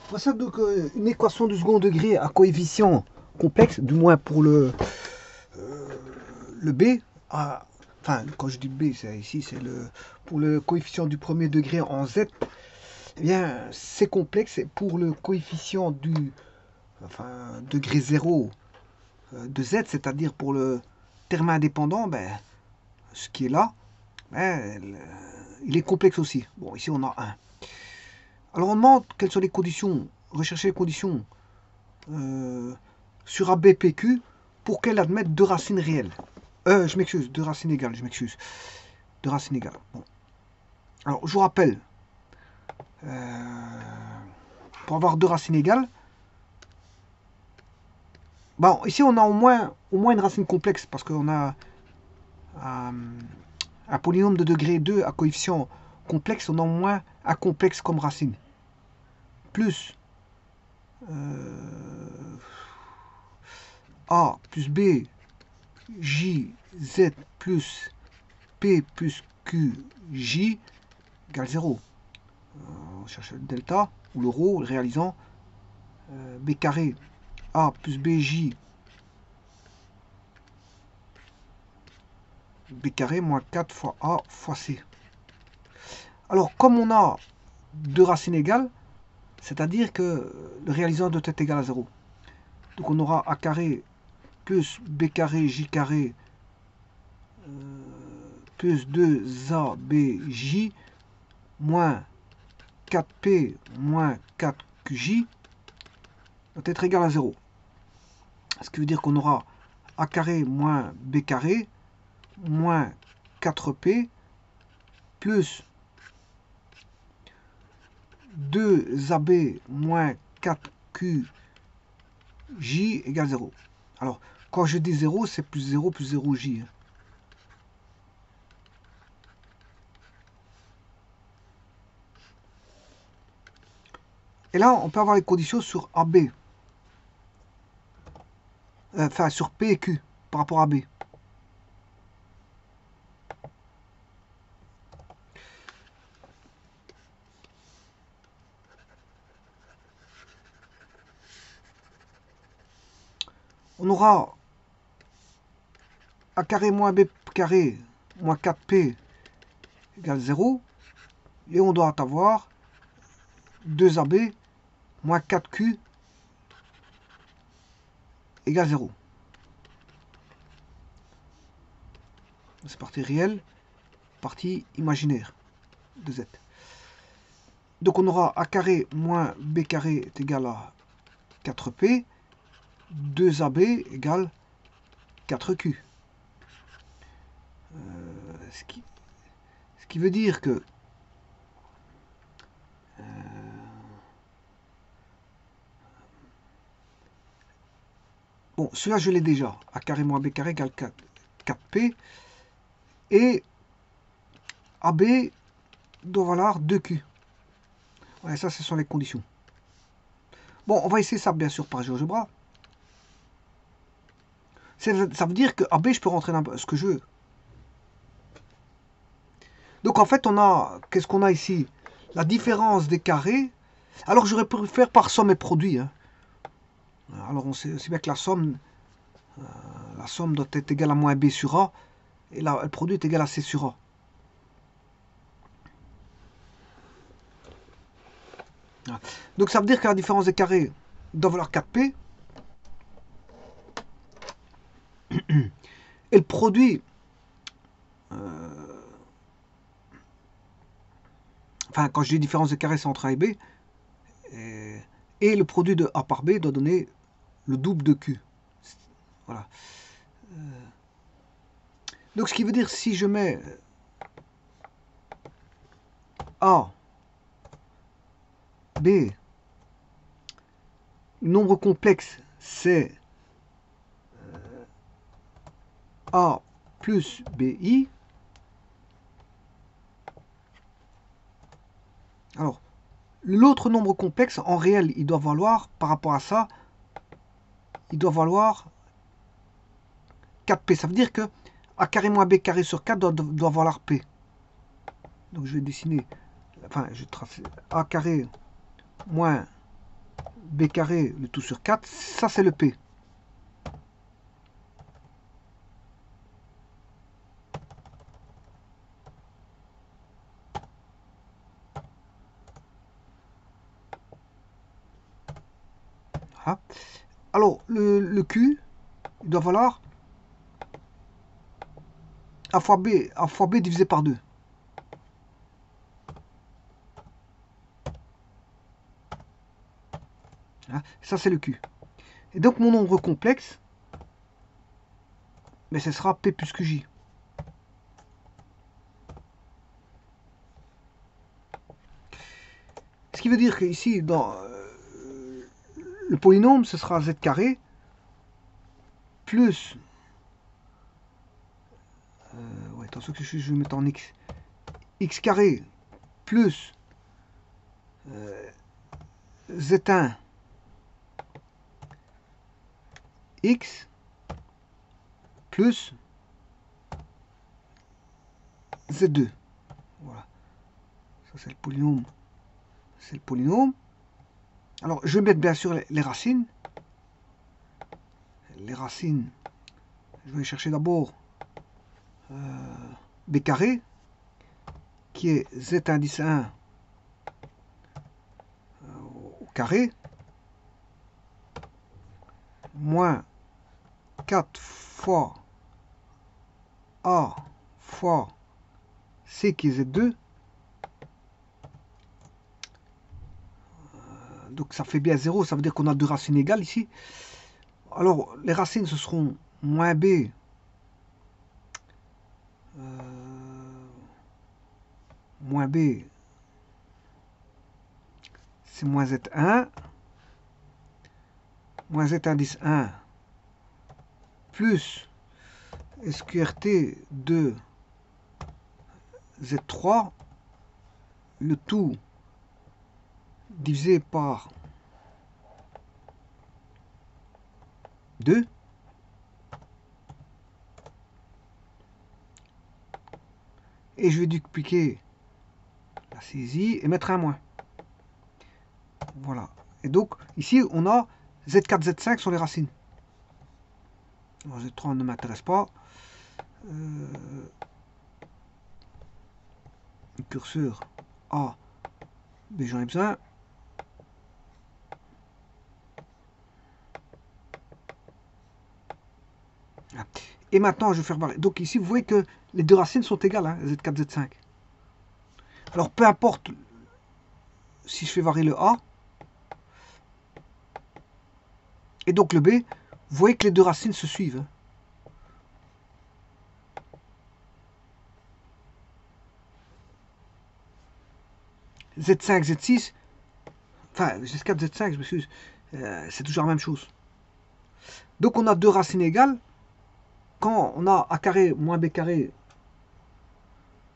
Voici donc une équation du second degré à coefficient complexe, du moins pour le B. Enfin, quand je dis B, c'est ici, c'est pour le coefficient du premier degré en Z. Eh bien, c'est complexe. Et pour le coefficient du degré 0 de Z, c'est-à-dire pour le terme indépendant, ben, ce qui est là, ben, il est complexe aussi. Bon, ici on a 1. Alors on demande quelles sont les conditions, rechercher les conditions sur ABPQ pour qu'elle admette deux racines réelles. Je m'excuse, deux racines égales, je m'excuse. Deux racines égales. Bon. Alors je vous rappelle, pour avoir deux racines égales, bon, ici on a au moins une racine complexe parce qu'on a un polynôme de degré 2 à coefficient complexe, on a au moins un complexe comme racine. Plus A plus B, J, Z plus P plus Q, J égale 0. On cherche le delta ou le rho, le réalisant. B carré A plus BJ, B carré moins 4 fois A fois C. Alors, comme on a deux racines égales, c'est-à-dire que le réalisant doit être égal à 0. Donc on aura A carré plus B carré J carré plus 2ABJ moins 4P moins 4QJ doit être égal à 0. Ce qui veut dire qu'on aura A carré moins B carré moins 4P plus 2AB moins 4QJ égale 0. Alors, quand je dis 0, c'est plus 0 plus 0J. Et là, on peut avoir les conditions sur AB. Enfin, sur P et Q par rapport à B. On aura A carré moins B carré moins 4P égale 0. Et on doit avoir 2AB moins 4Q égale 0. C'est partie réelle, partie imaginaire de Z. Donc on aura A carré moins B carré est égal à 4P, 2AB égale 4Q. Ce qui veut dire que bon, celui-là je l'ai déjà. A carré moins B carré égale 4P. Et AB doit valoir 2Q. Ouais, ça, ce sont les conditions. Bon, on va essayer ça, bien sûr, par GeoGebra. Ça veut dire que AB, je peux rentrer dans ce que je veux. Donc, en fait, on a... Qu'est-ce qu'on a ici? La différence des carrés. Alors, j'aurais pu faire par somme et produit. Hein. Alors, on sait bien que la somme doit être égale à moins B sur A. Et là, le produit est égal à C sur A. Donc ça veut dire que la différence des carrés doit valoir 4P. Et le produit, enfin quand je dis différence des carrés, c'est entre A et B. Et le produit de A par B doit donner le double de Q. Voilà. Donc ce qui veut dire si je mets A, B, nombre complexe, c'est A plus BI. Alors, l'autre nombre complexe, en réel, il doit valoir, par rapport à ça, il doit valoir 4P. Ça veut dire que A carré moins B carré sur 4 doit valoir P. Donc je vais dessiner, enfin je trace A carré moins b carré, le tout sur 4, ça c'est le p. Voilà. Alors, le q, il doit valoir a fois b divisé par 2. Hein, ça c'est le q. Et donc mon nombre complexe, mais ce sera p plus qj. Ce qui veut dire qu'ici, dans le polynôme, ce sera z carré plus... ouais, attention que je vais mettre en x. X carré plus z1 x plus z2. Voilà. Ça c'est le polynôme. C'est le polynôme. Alors je vais mettre bien sûr les racines. Les racines, je vais chercher d'abord b carré qui est z indice 1 au carré moins 4 fois a fois c qui est z2. Donc ça fait bien 0, ça veut dire qu'on a deux racines égales ici. Alors les racines ce seront moins b moins b c'est moins z1 moins z indice 1 plus sqrt de z3 le tout divisé par 2 et je vais dupliquer la saisie et mettre un moins. Voilà. Et donc ici on a z4, z5 sur les racines. Alors, z3 ne m'intéresse pas. Le curseur A, B j'en ai besoin. Et maintenant, je vais faire varier. Donc ici, vous voyez que les deux racines sont égales, hein, Z4, Z5. Alors, peu importe si je fais varier le A et donc le B, vous voyez que les deux racines se suivent. Z5, Z6, enfin, Z4, Z5, je m'excuse, c'est toujours la même chose. Donc, on a deux racines égales. Quand on a A carré moins B carré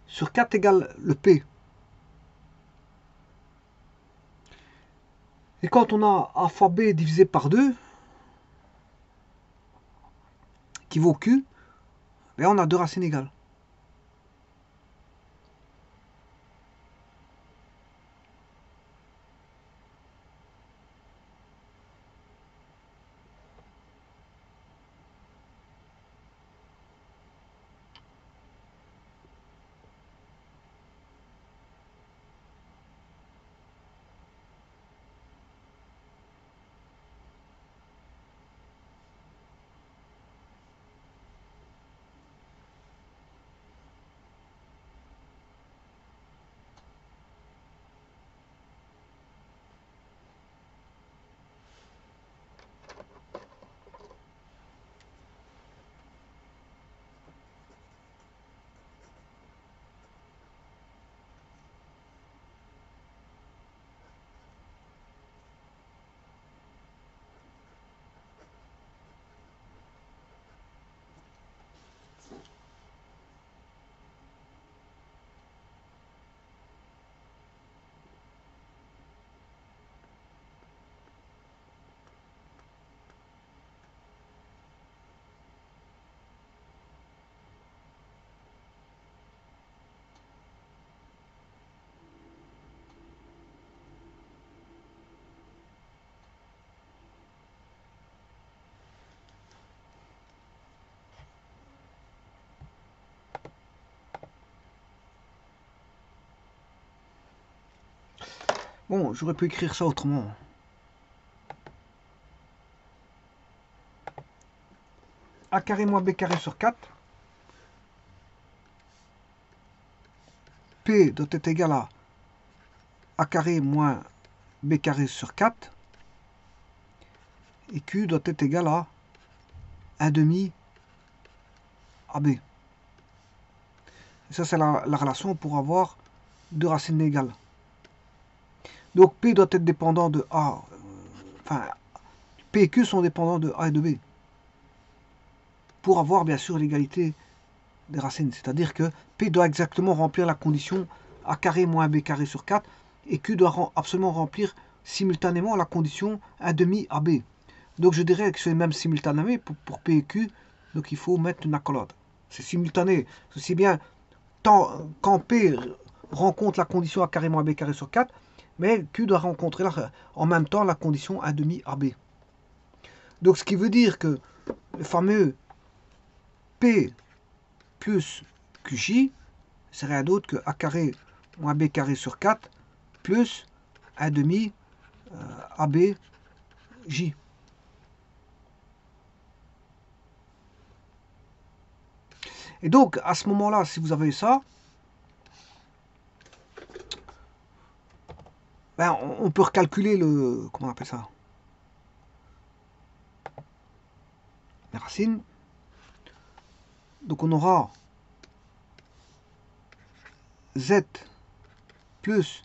sur 4 égale le P. Et quand on a A fois B divisé par 2, qui vaut Q, ben on a deux racines égales. Bon, j'aurais pu écrire ça autrement. A carré moins B carré sur 4. P doit être égal à A carré moins B carré sur 4. Et Q doit être égal à 1 demi AB. Et ça, c'est la relation pour avoir deux racines égales. Donc P doit être dépendant de A. Enfin, P et Q sont dépendants de A et de B. Pour avoir bien sûr l'égalité des racines. C'est-à-dire que P doit exactement remplir la condition A carré moins B carré sur 4. Et Q doit absolument remplir simultanément la condition 1 demi AB. Donc je dirais que c'est même simultané pour P et Q. Donc il faut mettre une accolade. C'est simultané. C'est bien quand P rencontre la condition A carré moins B carré sur 4, mais Q doit rencontrer en même temps la condition 1 demi AB. Donc ce qui veut dire que le fameux P plus QJ, c'est rien d'autre que A carré moins B carré sur 4 plus 1 demi ABJ. Et donc, à ce moment-là, si vous avez ça, ben, on peut recalculer le... Comment on appelle ça? Les racines. Donc, on aura Z plus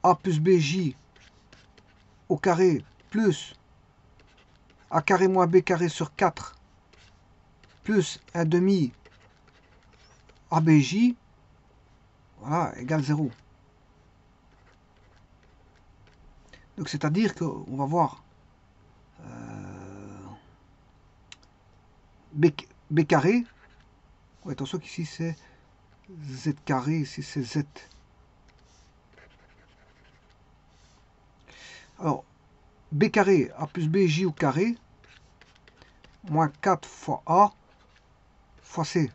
A plus BJ au carré plus A carré moins B carré sur 4 plus 1 demi ABJ, voilà, égale 0. Donc c'est-à-dire qu'on va voir B carré, ouais, attention qu'ici c'est Z carré, ici c'est Z. Alors, B carré, A plus BJ au carré, moins 4 fois A fois C.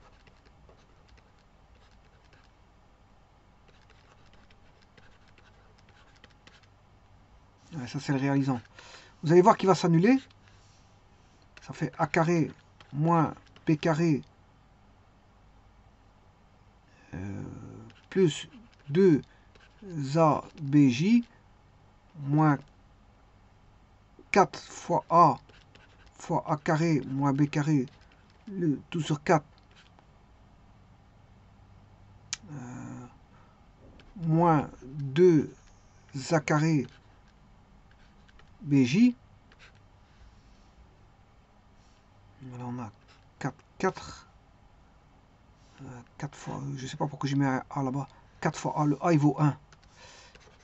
Ouais, ça c'est le réalisant. Vous allez voir qu'il va s'annuler. Ça fait A carré moins B carré plus 2ABJ moins 4 fois A carré moins B carré, le tout sur 4 moins 2A carré BJ. Voilà, on a 4 fois, je sais pas pourquoi j'ai mis un A là-bas, 4 fois A, le A il vaut 1.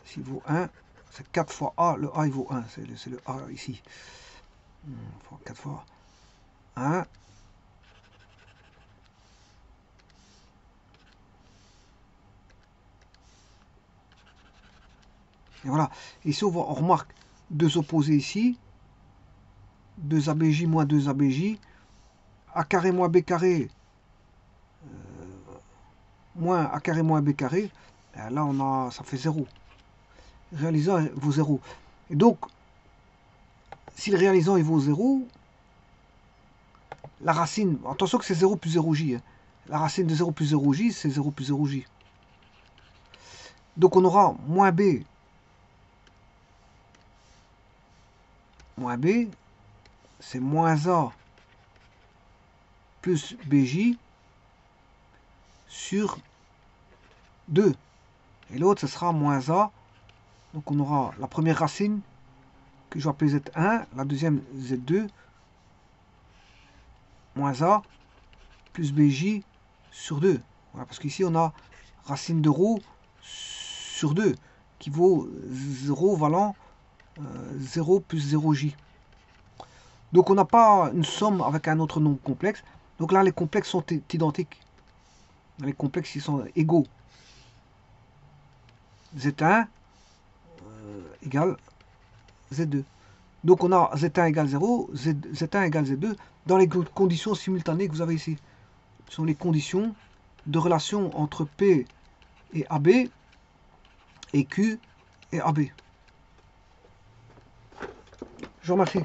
S'il vaut 1, c'est 4 fois A, le A il vaut 1, c'est le A ici. 4 fois 1. Et voilà. Ici, on remarque deux opposés ici. 2 ABJ moins 2 ABJ. A carré moins B carré moins A carré moins B carré. Et là, ça fait 0. Réalisant vaut 0. Et donc, si le réalisant il vaut 0, la racine, attention que c'est 0 plus 0j. Hein. La racine de 0 plus 0j, c'est 0 plus 0j. Donc on aura moins B. Moins B, c'est moins A plus BJ sur 2. Et l'autre, ce sera moins A. Donc on aura la première racine que je vais appeler Z1, la deuxième Z2, moins A plus BJ sur 2. Voilà, parce qu'ici on a racine de rho sur 2 qui vaut 0 valant 0 plus 0j. Donc on n'a pas une somme avec un autre nombre complexe. Donc là les complexes sont identiques. Les complexes ils sont égaux. Z1 égale Z2. Donc on a Z1 égale 0, Z1 égale Z2 dans les conditions simultanées que vous avez ici. Ce sont les conditions de relation entre P et AB et Q et AB. Je vous remercie.